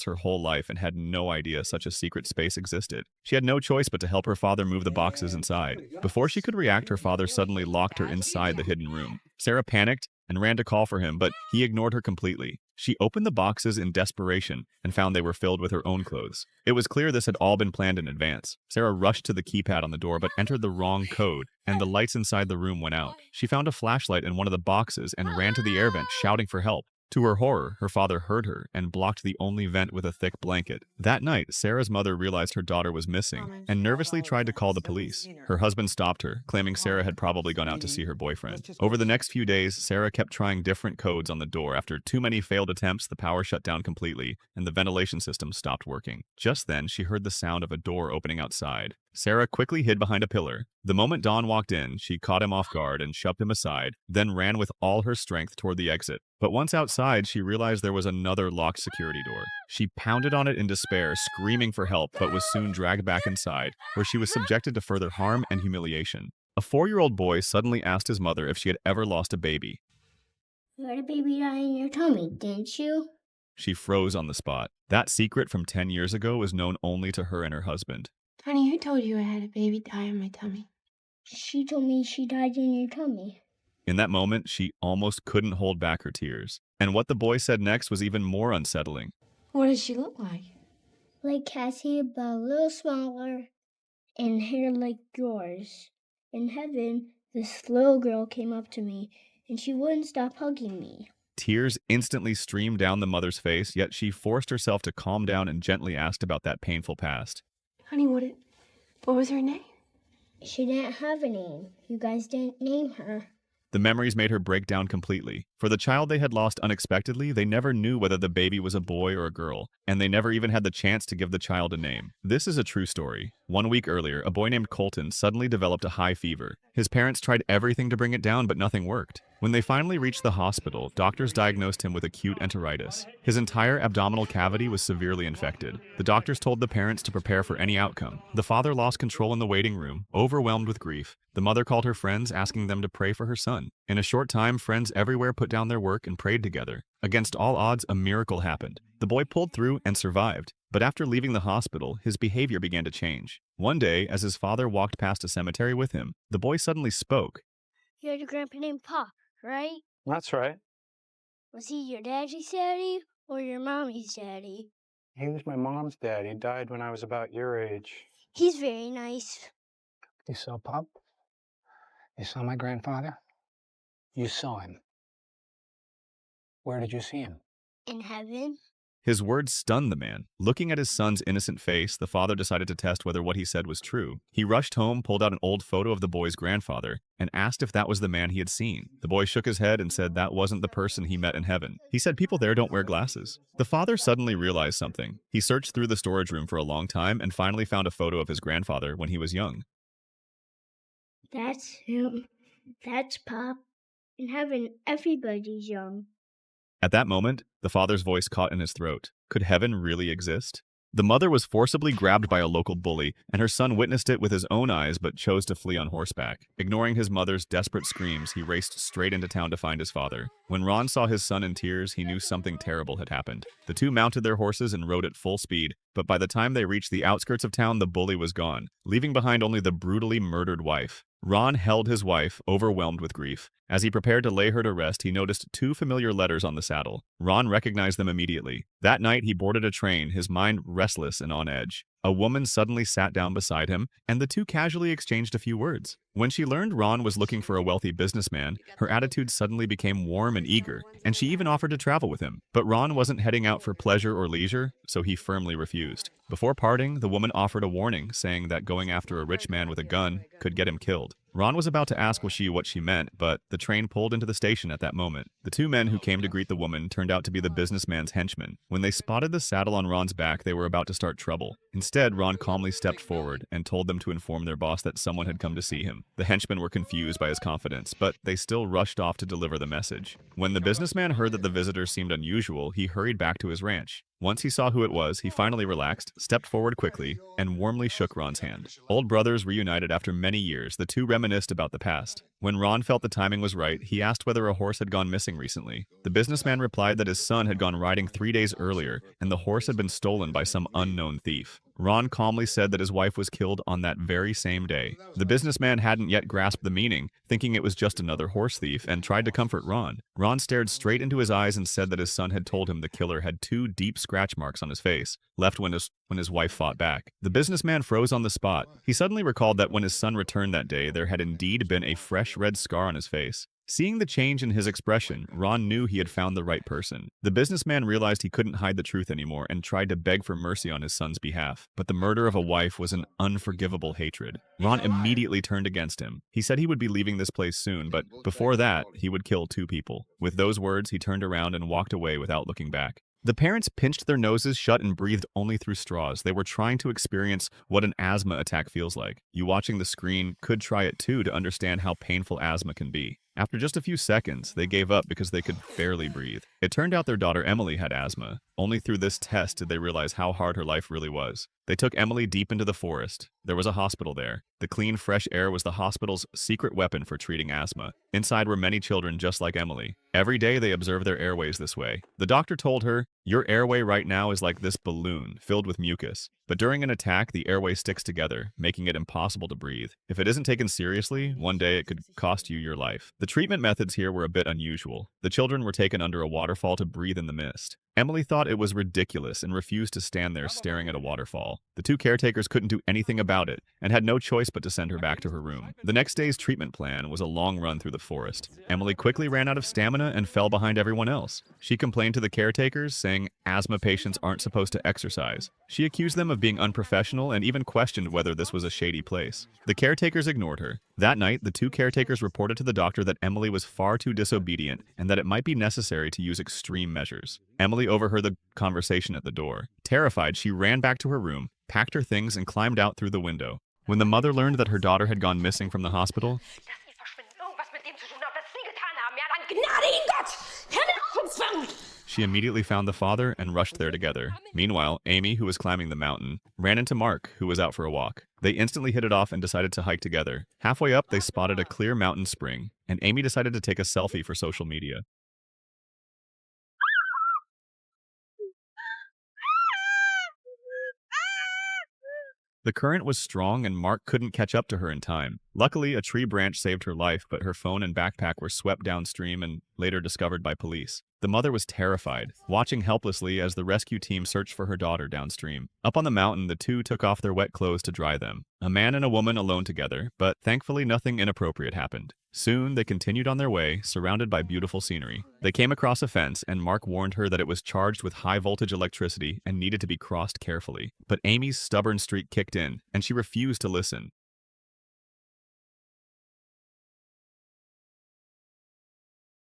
her whole life and had no idea such a secret space existed. She had no choice but to help her father move the boxes inside. Before she could react, her father suddenly locked her inside the hidden room. Sarah panicked and ran to call for him, but he ignored her completely. She opened the boxes in desperation and found they were filled with her own clothes. It was clear this had all been planned in advance. Sarah rushed to the keypad on the door but entered the wrong code, and the lights inside the room went out. She found a flashlight in one of the boxes and ran to the air vent, shouting for help. To her horror, her father heard her and blocked the only vent with a thick blanket. That night, Sarah's mother realized her daughter was missing and nervously tried to call the police. Her husband stopped her, claiming Sarah had probably gone out to see her boyfriend. Over the next few days, Sarah kept trying different codes on the door. After too many failed attempts, the power shut down completely and the ventilation system stopped working. Just then, she heard the sound of a door opening outside. Sarah quickly hid behind a pillar. The moment Don walked in, she caught him off guard and shoved him aside, then ran with all her strength toward the exit. But once outside, she realized there was another locked security door. She pounded on it in despair, screaming for help, but was soon dragged back inside, where she was subjected to further harm and humiliation. A 4-year-old boy suddenly asked his mother if she had ever lost a baby. You had a baby die in your tummy, didn't you? She froze on the spot. That secret from 10 years ago was known only to her and her husband. Honey, who told you I had a baby die in my tummy? She told me she died in your tummy. In that moment, she almost couldn't hold back her tears. And what the boy said next was even more unsettling. What does she look like? Like Cassie, but a little smaller, and hair like yours. In heaven, this little girl came up to me, and she wouldn't stop hugging me. Tears instantly streamed down the mother's face, yet she forced herself to calm down and gently asked about that painful past. Honey, what was her name? She didn't have a name. You guys didn't name her. The memories made her break down completely. For the child they had lost unexpectedly, they never knew whether the baby was a boy or a girl, and they never even had the chance to give the child a name. This is a true story. 1 week earlier, a boy named Colton suddenly developed a high fever. His parents tried everything to bring it down, but nothing worked. When they finally reached the hospital, doctors diagnosed him with acute enteritis. His entire abdominal cavity was severely infected. The doctors told the parents to prepare for any outcome. The father lost control in the waiting room, overwhelmed with grief. The mother called her friends, asking them to pray for her son. In a short time, friends everywhere put down their work and prayed together. Against all odds, a miracle happened. The boy pulled through and survived. But after leaving the hospital, his behavior began to change. One day, as his father walked past a cemetery with him, the boy suddenly spoke. You had a grandpa named Pop, right? That's right. Was he your daddy's daddy or your mommy's daddy? He was my mom's dad. He died when I was about your age. He's very nice. You saw Pop? You saw my grandfather? You saw him. Where did you see him? In heaven? His words stunned the man. Looking at his son's innocent face, the father decided to test whether what he said was true. He rushed home, pulled out an old photo of the boy's grandfather, and asked if that was the man he had seen. The boy shook his head and said that wasn't the person he met in heaven. He said people there don't wear glasses. The father suddenly realized something. He searched through the storage room for a long time and finally found a photo of his grandfather when he was young. That's him. That's Pop. In heaven, everybody's young. At that moment, the father's voice caught in his throat. Could heaven really exist? The mother was forcibly grabbed by a local bully, and her son witnessed it with his own eyes but chose to flee on horseback. Ignoring his mother's desperate screams, he raced straight into town to find his father. When Ron saw his son in tears, he knew something terrible had happened. The two mounted their horses and rode at full speed, but by the time they reached the outskirts of town, the bully was gone, leaving behind only the brutally murdered wife. Ron held his wife, overwhelmed with grief. As he prepared to lay her to rest, he noticed 2 familiar letters on the saddle. Ron recognized them immediately. That night, he boarded a train, his mind restless and on edge. A woman suddenly sat down beside him, and the two casually exchanged a few words. When she learned Ron was looking for a wealthy businessman, her attitude suddenly became warm and eager, and she even offered to travel with him. But Ron wasn't heading out for pleasure or leisure, so he firmly refused. Before parting, the woman offered a warning, saying that going after a rich man with a gun could get him killed. Ron was about to ask what she meant, but the train pulled into the station at that moment. The 2 men who came to greet the woman turned out to be the businessman's henchmen. When they spotted the saddle on Ron's back, they were about to start trouble. Instead, Ron calmly stepped forward and told them to inform their boss that someone had come to see him. The henchmen were confused by his confidence, but they still rushed off to deliver the message. When the businessman heard that the visitors seemed unusual, he hurried back to his ranch. Once he saw who it was, he finally relaxed, stepped forward quickly, and warmly shook Ron's hand. Old brothers reunited after many years. The two reminisced about the past. When Ron felt the timing was right, he asked whether a horse had gone missing recently. The businessman replied that his son had gone riding 3 days earlier, and the horse had been stolen by some unknown thief. Ron calmly said that his wife was killed on that very same day. The businessman hadn't yet grasped the meaning, thinking it was just another horse thief, and tried to comfort Ron. Ron stared straight into his eyes and said that his son had told him the killer had 2 deep scratch marks on his face, left when his wife fought back. The businessman froze on the spot. He suddenly recalled that when his son returned that day, there had indeed been a fresh red scar on his face. Seeing the change in his expression, Ron knew he had found the right person. The businessman realized he couldn't hide the truth anymore and tried to beg for mercy on his son's behalf. But the murder of a wife was an unforgivable hatred. Ron immediately turned against him. He said he would be leaving this place soon, but before that, he would kill 2 people. With those words, he turned around and walked away without looking back. The parents pinched their noses shut and breathed only through straws. They were trying to experience what an asthma attack feels like. You watching the screen could try it too to understand how painful asthma can be. After just a few seconds, they gave up because they could barely breathe. It turned out their daughter Emily had asthma. Only through this test did they realize how hard her life really was. They took Emily deep into the forest. There was a hospital there. The clean, fresh air was the hospital's secret weapon for treating asthma. Inside were many children just like Emily. Every day they observed their airways this way. The doctor told her, "Your airway right now is like this balloon, filled with mucus. But during an attack, the airway sticks together, making it impossible to breathe. If it isn't taken seriously, one day it could cost you your life." The treatment methods here were a bit unusual. The children were taken under a waterfall to breathe in the mist. Emily thought it was ridiculous and refused to stand there staring at a waterfall. The 2 caretakers couldn't do anything about it and had no choice but to send her back to her room. The next day's treatment plan was a long run through the forest. Emily quickly ran out of stamina and fell behind everyone else. She complained to the caretakers, saying asthma patients aren't supposed to exercise. She accused them of being unprofessional and even questioned whether this was a shady place. The caretakers ignored her. That night, the 2 caretakers reported to the doctor that Emily was far too disobedient and that it might be necessary to use extreme measures. Emily overheard the conversation at the door. Terrified, she ran back to her room, packed her things, and climbed out through the window. When the mother learned that her daughter had gone missing from the hospital, she immediately found the father and rushed there together. Meanwhile, Amy, who was climbing the mountain, ran into Mark, who was out for a walk. They instantly hit it off and decided to hike together. Halfway up, they spotted a clear mountain spring, and Amy decided to take a selfie for social media. The current was strong and Mark couldn't catch up to her in time. Luckily, a tree branch saved her life, but her phone and backpack were swept downstream and later discovered by police. The mother was terrified, watching helplessly as the rescue team searched for her daughter downstream. Up on the mountain, the 2 took off their wet clothes to dry them. A man and a woman alone together, but thankfully nothing inappropriate happened. Soon, they continued on their way, surrounded by beautiful scenery. They came across a fence, and Mark warned her that it was charged with high-voltage electricity and needed to be crossed carefully. But Amy's stubborn streak kicked in, and she refused to listen.